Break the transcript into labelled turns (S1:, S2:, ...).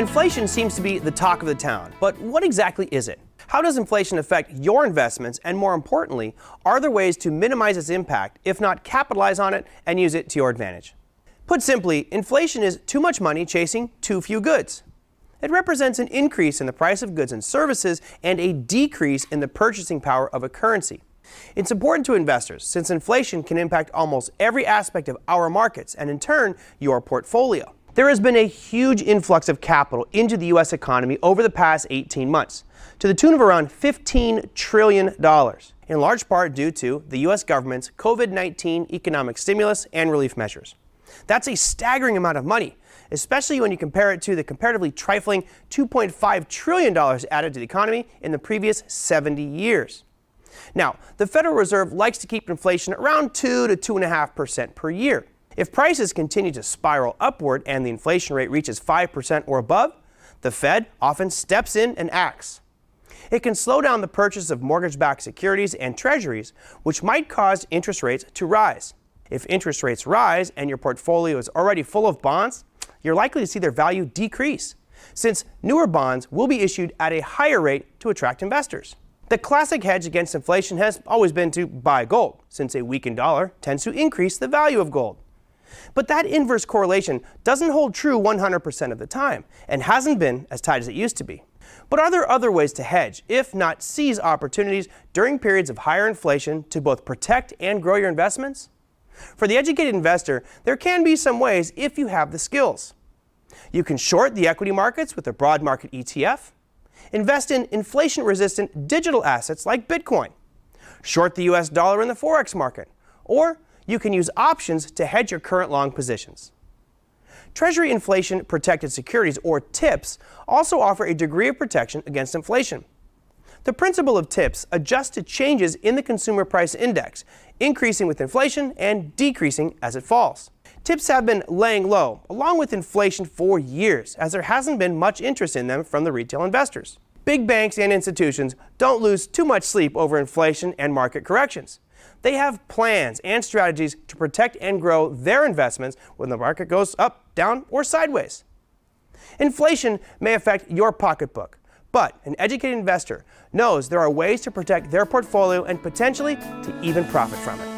S1: Inflation seems to be the talk of the town, but what exactly is it? How does inflation affect your investments, and more importantly, are there ways to minimize its impact, if not capitalize on it and use it to your advantage? Put simply, inflation is too much money chasing too few goods. It represents an increase in the price of goods and services and a decrease in the purchasing power of a currency. It's important to investors since inflation can impact almost every aspect of our markets and in turn, your portfolio. There has been a huge influx of capital into the U.S. economy over the past 18 months, to the tune of around $15 trillion, in large part due to the U.S. government's COVID-19 economic stimulus and relief measures. That's a staggering amount of money, especially when you compare it to the comparatively trifling $2.5 trillion added to the economy in the previous 70 years. Now, the Federal Reserve likes to keep inflation around 2 to 2.5% per year. If prices continue to spiral upward and the inflation rate reaches 5% or above, the Fed often steps in and acts. It can slow down the purchase of mortgage-backed securities and treasuries, which might cause interest rates to rise. If interest rates rise and your portfolio is already full of bonds, you're likely to see their value decrease, since newer bonds will be issued at a higher rate to attract investors. The classic hedge against inflation has always been to buy gold, since a weakened dollar tends to increase the value of gold. But that inverse correlation doesn't hold true 100% of the time, and hasn't been as tight as it used to be. But are there other ways to hedge, if not seize opportunities during periods of higher inflation to both protect and grow your investments? For the educated investor, there can be some ways if you have the skills. You can short the equity markets with a broad market ETF, invest in inflation-resistant digital assets like Bitcoin, short the US dollar in the Forex market, or you can use options to hedge your current long positions. Treasury inflation protected securities, or TIPS, also offer a degree of protection against inflation. The principle of TIPS adjusts to changes in the consumer price index, increasing with inflation and decreasing as it falls. TIPS have been laying low, along with inflation, for years, as there hasn't been much interest in them from the retail investors. Big banks and institutions don't lose too much sleep over inflation and market corrections. They have plans and strategies to protect and grow their investments when the market goes up, down, or sideways. Inflation may affect your pocketbook, but an educated investor knows there are ways to protect their portfolio and potentially to even profit from it.